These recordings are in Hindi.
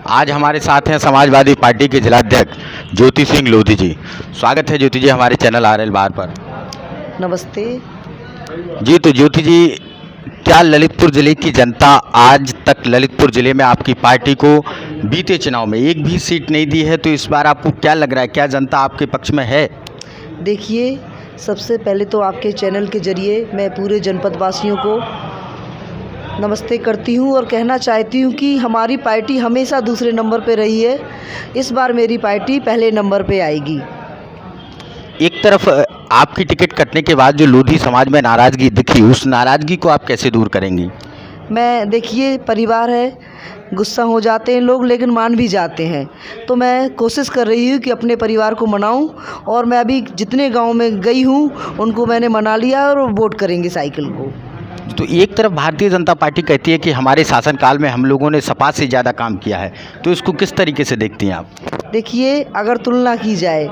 आज हमारे साथ हैं समाजवादी पार्टी के जिलाध्यक्ष ज्योति सिंह लोधी जी। स्वागत है ज्योति जी हमारे चैनल RL बार पर। नमस्ते जी, तो ज्योति जी, क्या ललितपुर ज़िले की जनता आज तक ललितपुर ज़िले में आपकी पार्टी को बीते चुनाव में एक भी सीट नहीं दी है, तो इस बार आपको क्या लग रहा है, क्या जनता आपके पक्ष में है? देखिए, सबसे पहले तो आपके चैनल के जरिए मैं पूरे जनपद वासियों को नमस्ते करती हूं और कहना चाहती हूं कि हमारी पार्टी हमेशा दूसरे नंबर पे रही है। इस बार मेरी पार्टी पहले नंबर पे आएगी। एक तरफ आपकी टिकट कटने के बाद जो लोधी समाज में नाराज़गी दिखी, उस नाराज़गी को आप कैसे दूर करेंगी? देखिए, परिवार है, गुस्सा हो जाते हैं लोग लेकिन मान भी जाते हैं, तो मैं कोशिश कर रही हूँ कि अपने परिवार को मनाऊं। और मैं अभी जितने गांव में गई हूँ उनको मैंने मना लिया और वोट करेंगे साइकिल को। तो एक तरफ भारतीय जनता पार्टी कहती है कि हमारे शासनकाल में हम लोगों ने सपा से ज़्यादा काम किया है, तो इसको किस तरीके से देखती हैं आप? देखिए, अगर तुलना की जाए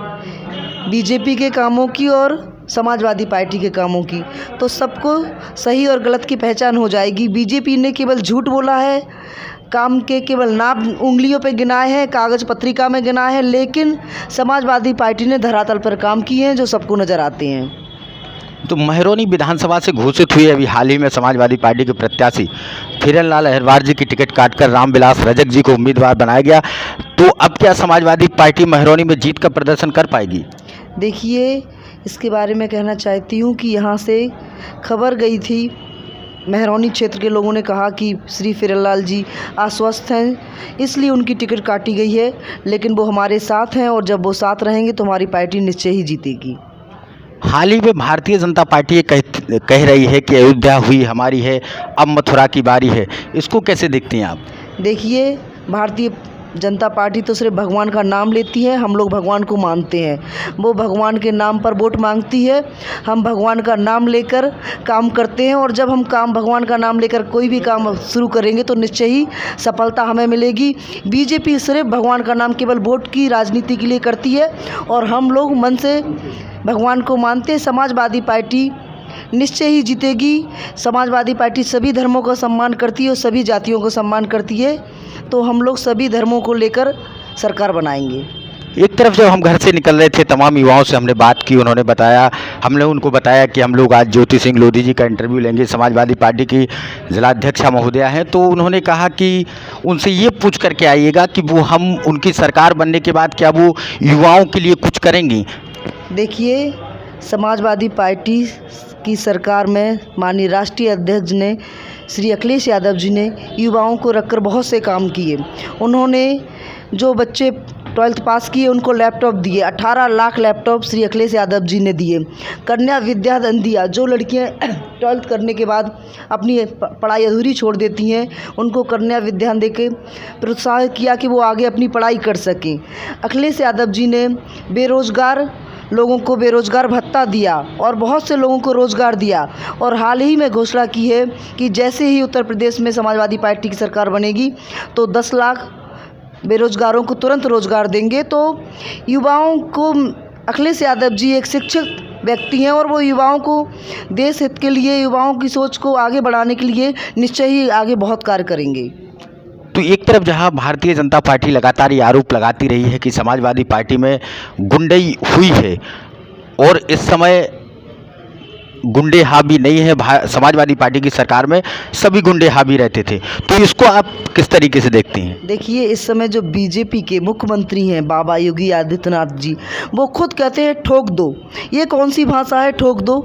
बीजेपी के कामों की और समाजवादी पार्टी के कामों की, तो सबको सही और गलत की पहचान हो जाएगी। बीजेपी ने केवल झूठ बोला है, काम के केवल नाम उंगलियों पे गिनाए हैं, कागज़ पत्रिका में गिनाए हैं, लेकिन समाजवादी पार्टी ने धरातल पर काम किए हैं जो सबको नज़र आते हैं। तो महरौनी विधानसभा से घोषित हुई अभी हाल ही में समाजवादी पार्टी के प्रत्याशी फिरनलाल अहिरवार जी की टिकट काटकर रामविलास रजक जी को उम्मीदवार बनाया गया, तो अब क्या समाजवादी पार्टी महरौनी में जीत का प्रदर्शन कर पाएगी? देखिए, इसके बारे में कहना चाहती हूँ कि यहाँ से खबर गई थी, महरौनी क्षेत्र के लोगों ने कहा कि श्री फिरनलाल जी अस्वस्थ हैं, इसलिए उनकी टिकट काटी गई है, लेकिन वो हमारे साथ हैं और जब वो साथ रहेंगे तो हमारी पार्टी निश्चय ही जीतेगी। हाल ही में भारतीय जनता पार्टी ये कह रही है कि अयोध्या हुई हमारी है, अब मथुरा की बारी है, इसको कैसे देखती हैं आप? देखिए, भारतीय जनता पार्टी तो सिर्फ भगवान का नाम लेती है, हम लोग भगवान को मानते हैं, वो भगवान के नाम पर वोट मांगती है। हम भगवान का नाम लेकर काम करते हैं और जब हम भगवान का नाम लेकर कोई भी काम शुरू करेंगे तो निश्चय ही सफलता हमें मिलेगी। बीजेपी सिर्फ भगवान का नाम केवल वोट की राजनीति के लिए करती है और हम लोग मन से भगवान को मानते हैं। समाजवादी पार्टी निश्चय ही जीतेगी। समाजवादी पार्टी सभी धर्मों का सम्मान करती है और सभी जातियों को सम्मान करती है, तो हम लोग सभी धर्मों को लेकर सरकार बनाएंगे। एक तरफ जब हम घर से निकल रहे थे, तमाम युवाओं से हमने बात की, हमने उनको बताया कि हम लोग आज ज्योति सिंह लोधी जी का इंटरव्यू लेंगे, समाजवादी पार्टी की जिलाध्यक्षा महोदया हैं, तो उन्होंने कहा कि उनसे ये पूछ करके आइएगा कि वो हम उनकी सरकार बनने के बाद क्या वो युवाओं के लिए कुछ करेंगी? देखिए, समाजवादी पार्टी की सरकार में माननीय राष्ट्रीय अध्यक्ष ने श्री अखिलेश यादव जी ने युवाओं को रखकर बहुत से काम किए। उन्होंने जो बच्चे 12th पास किए उनको लैपटॉप दिए, 18 लाख लैपटॉप श्री अखिलेश यादव जी ने दिए। कन्या विद्याधन दिया, जो लड़कियां 12th करने के बाद अपनी पढ़ाई अधूरी छोड़ देती हैं उनको कन्या विद्याधन देके प्रोत्साहित किया कि वो आगे अपनी पढ़ाई कर सकें। अखिलेश यादव जी ने बेरोज़गार लोगों को बेरोज़गार भत्ता दिया और बहुत से लोगों को रोज़गार दिया। और हाल ही में घोषणा की है कि जैसे ही उत्तर प्रदेश में समाजवादी पार्टी की सरकार बनेगी तो 10 लाख बेरोज़गारों को तुरंत रोज़गार देंगे। तो युवाओं को अखिलेश यादव जी एक शिक्षित व्यक्ति हैं और वो युवाओं को देश हित के लिए, युवाओं की सोच को आगे बढ़ाने के लिए निश्चय ही आगे बहुत कार्य करेंगे। तो एक तरफ जहां भारतीय जनता पार्टी लगातार ये आरोप लगाती रही है कि समाजवादी पार्टी में गुंडई हुई है और इस समय गुंडे हावी नहीं है, समाजवादी पार्टी की सरकार में सभी गुंडे हावी रहते थे, तो इसको आप किस तरीके से देखती हैं? देखिए, इस समय जो बीजेपी के मुख्यमंत्री हैं बाबा योगी आदित्यनाथ जी, वो खुद कहते हैं ठोक दो। ये कौन सी भाषा है, ठोक दो?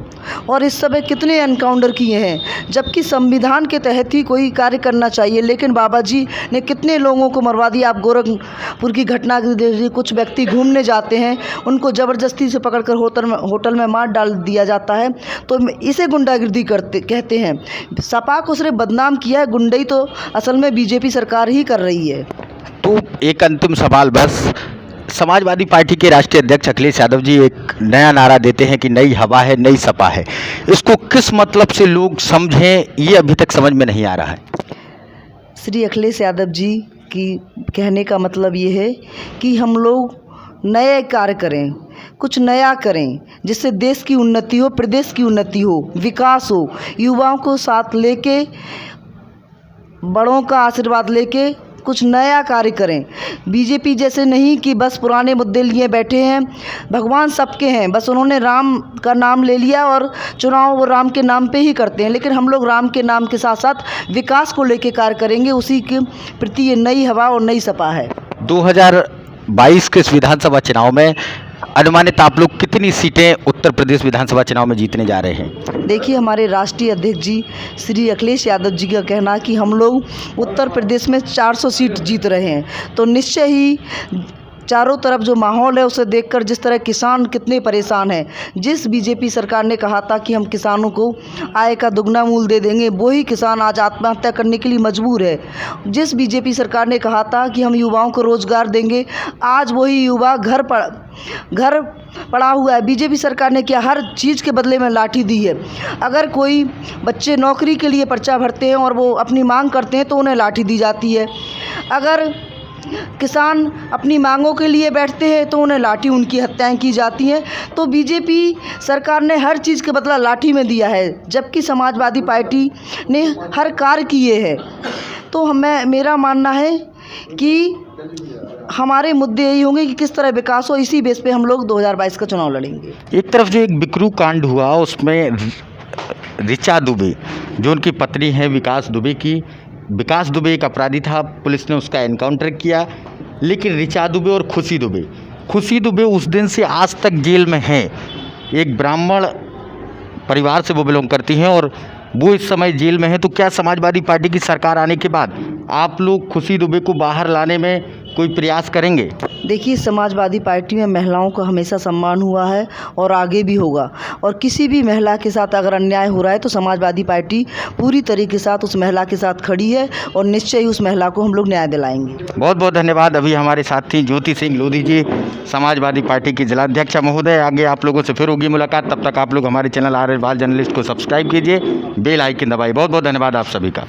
और इस समय कितने एनकाउंटर किए हैं, जबकि संविधान के तहत ही कोई कार्य करना चाहिए, लेकिन बाबा जी ने कितने लोगों को मरवा दिया। आप गोरखपुर की घटना देखिए, कुछ व्यक्ति घूमने जाते हैं, उनको ज़बरदस्ती से पकड़कर होटल में मार डाल दिया जाता है, तो इसे गुंडागिर्दी कहते हैं। सपा को सिर्फ बदनाम किया है, गुंडई तो असल में बीजेपी सरकार ही कर रही है। तो एक अंतिम सवाल बस, समाजवादी पार्टी के राष्ट्रीय अध्यक्ष अखिलेश यादव जी एक नया नारा देते हैं कि नई हवा है, नई सपा है, इसको किस मतलब से लोग समझें, ये अभी तक समझ में नहीं आ रहा है। श्री अखिलेश यादव जी की कहने का मतलब ये है कि हम लोग नए कार्य करें, कुछ नया करें, जिससे देश की उन्नति हो, प्रदेश की उन्नति हो, विकास हो। युवाओं को साथ लेके, बड़ों का आशीर्वाद लेके कुछ नया कार्य करें। बीजेपी जैसे नहीं कि बस पुराने मुद्दे लिए बैठे हैं। भगवान सबके हैं, बस उन्होंने राम का नाम ले लिया और चुनाव वो राम के नाम पे ही करते हैं, लेकिन हम लोग राम के नाम के साथ साथ विकास को लेके कार्य करेंगे। उसी के प्रति ये नई हवा और नई सपा है। 2022 के इस विधानसभा चुनाव में अनुमानित आप लोग कितनी सीटें उत्तर प्रदेश विधानसभा चुनाव में जीतने जा रहे हैं? देखिए, हमारे राष्ट्रीय अध्यक्ष जी श्री अखिलेश यादव जी का कहना कि हम लोग उत्तर प्रदेश में 400 सीट जीत रहे हैं, तो निश्चय ही चारों तरफ जो माहौल है उसे देखकर जिस तरह किसान कितने परेशान हैं, जिस बीजेपी सरकार ने कहा था कि हम किसानों को आय का दुगना मूल्य दे देंगे, वही किसान आज आत्महत्या करने के लिए मजबूर है। जिस बीजेपी सरकार ने कहा था कि हम युवाओं को रोजगार देंगे, आज वही युवा घर पड़ा हुआ है। बीजेपी सरकार ने क्या हर चीज़ के बदले में लाठी दी है। अगर कोई बच्चे नौकरी के लिए पर्चा भरते हैं और वो अपनी मांग करते हैं तो उन्हें लाठी दी जाती है। अगर किसान अपनी मांगों के लिए बैठते हैं तो उन्हें लाठी, उनकी हत्याएं की जाती हैं। तो बीजेपी सरकार ने हर चीज़ के बदला लाठी में दिया है, जबकि समाजवादी पार्टी ने हर कार्य किए हैं। तो मेरा मानना है कि हमारे मुद्दे यही होंगे कि किस तरह विकास हो। इसी बेस पे हम लोग 2022 का चुनाव लड़ेंगे। एक तरफ जो एक बिकरू कांड हुआ उसमें ऋचा दुबे जो उनकी पत्नी है विकास दुबे एक अपराधी था, पुलिस ने उसका एनकाउंटर किया, लेकिन ऋचा दुबे और खुशी दुबे उस दिन से आज तक जेल में हैं। एक ब्राह्मण परिवार से वो बिलोंग करती हैं और वो इस समय जेल में है। तो क्या समाजवादी पार्टी की सरकार आने के बाद आप लोग खुशी दुबे को बाहर लाने में कोई प्रयास करेंगे? देखिए, समाजवादी पार्टी में महिलाओं का हमेशा सम्मान हुआ है और आगे भी होगा, और किसी भी महिला के साथ अगर अन्याय हो रहा है तो समाजवादी पार्टी पूरी तरीके के साथ उस महिला के साथ खड़ी है और निश्चय ही उस महिला को हम लोग न्याय दिलाएंगे। बहुत बहुत धन्यवाद। अभी हमारे साथ थी ज्योति सिंह लोधी जी, समाजवादी पार्टी की जिलाध्यक्ष महोदय। आगे आप लोगों से फिर होगी मुलाकात, तब तक आप लोग हमारे चैनल आर एल बाल जर्नलिस्ट को सब्सक्राइब कीजिए, बेल आइकन दबाइए। बहुत बहुत धन्यवाद आप सभी का।